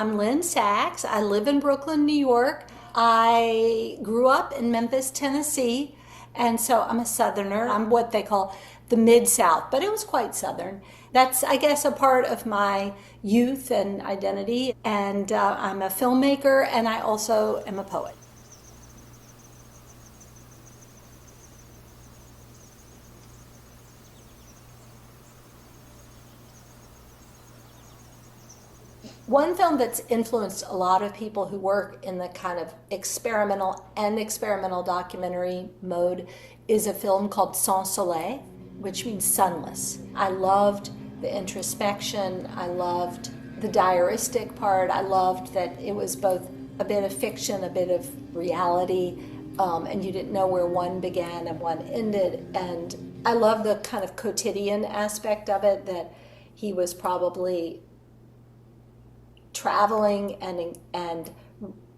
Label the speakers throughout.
Speaker 1: I'm Lynne Sachs. I live in Brooklyn, New York. I grew up in Memphis, Tennessee, and so I'm a Southerner. I'm what they call the Mid-South, but it was quite Southern. That's, I guess, a part of my youth and identity. And I'm a filmmaker, and I also am a poet. One film that's influenced a lot of people who work in the kind of experimental documentary mode is a film called Sans Soleil, which means sunless. I loved the introspection. I loved the diaristic part. I loved that it was both a bit of fiction, a bit of reality, and you didn't know where one began and one ended. And I love the kind of quotidian aspect of it, that he was probably traveling and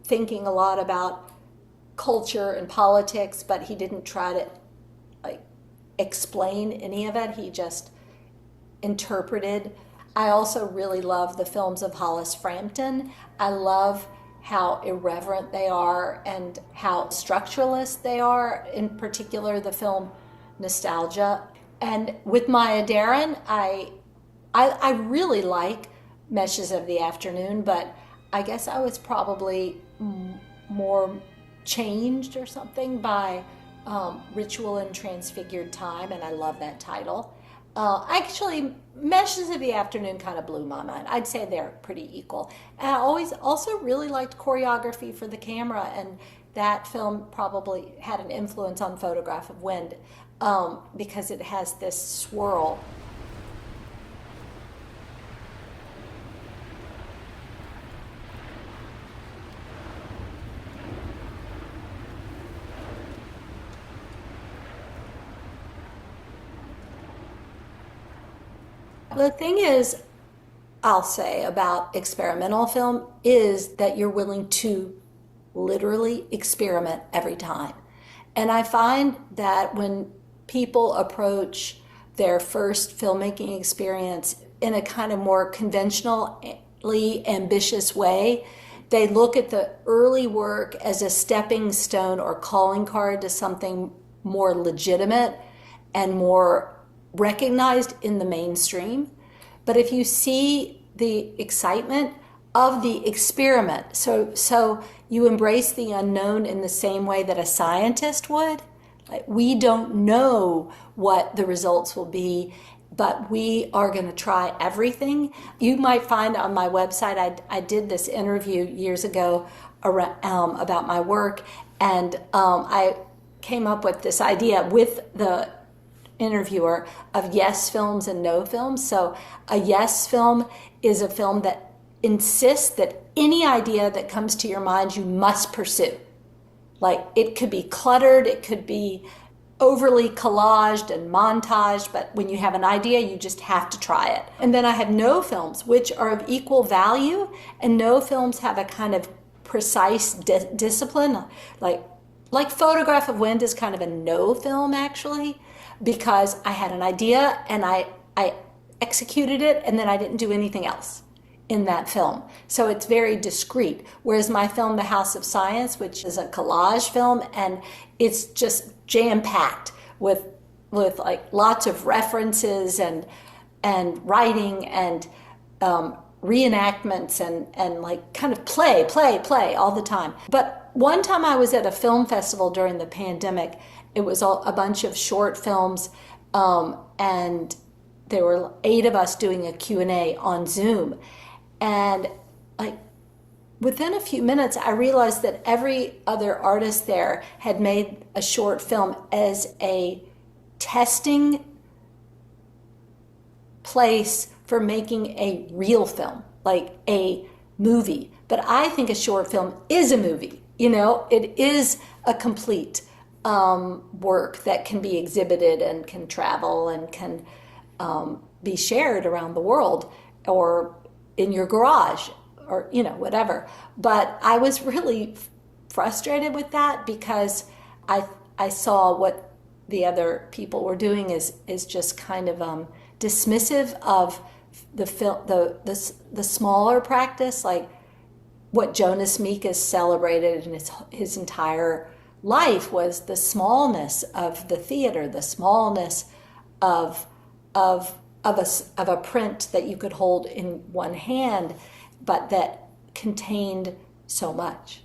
Speaker 1: thinking a lot about culture and politics, but he didn't try to like explain any of it. He just interpreted. I also really love the films of Hollis Frampton. I love how irreverent they are and how structuralist they are, in particular the film Nostalgia. And with Maya Deren, I really like Meshes of the Afternoon, but I guess I was probably more changed or something by Ritual and Transfigured Time, and I love that title. Actually, Meshes of the Afternoon kind of blew my mind. I'd say they're pretty equal. And I always also really liked choreography for the camera, and that film probably had an influence on Photograph of Wind because it has this swirl. The thing is, I'll say about experimental film is that you're willing to literally experiment every time. And I find that when people approach their first filmmaking experience in a kind of more conventionally ambitious way, they look at the early work as a stepping stone or calling card to something more legitimate and more recognized in the mainstream. But if you see the excitement of the experiment, so you embrace the unknown in the same way that a scientist would. Like, we don't know what the results will be, but we are going to try everything. You might find on my website, I did this interview years ago about my work, and I came up with this idea with the interviewer of yes films and no films. So a yes film is a film that insists that any idea that comes to your mind you must pursue. Like, it could be cluttered, it could be overly collaged and montaged, but when you have an idea, you just have to try it. And then I have no films, which are of equal value, and no films have a kind of precise discipline. Like Photograph of Wind is kind of a no film, actually, because I had an idea and I executed it, and then I didn't do anything else in that film. So it's very discreet. Whereas my film, The House of Science, which is a collage film, and it's just jam-packed with like lots of references and writing and reenactments and like kind of play all the time. But one time I was at a film festival during the pandemic. It was a bunch of short films, and there were 8 of us doing a Q&A on Zoom. And like within a few minutes, I realized that every other artist there had made a short film as a testing place for making a real film, like a movie. But I think a short film is a movie. You know, it is a complete work that can be exhibited and can travel and can be shared around the world or in your garage or, you know, whatever. But I was really frustrated with that because I saw what the other people were doing is just kind of dismissive of the smaller practice. Like, what Jonas Mekas celebrated in his entire life was the smallness of the theater, the smallness of a print that you could hold in one hand, but that contained so much.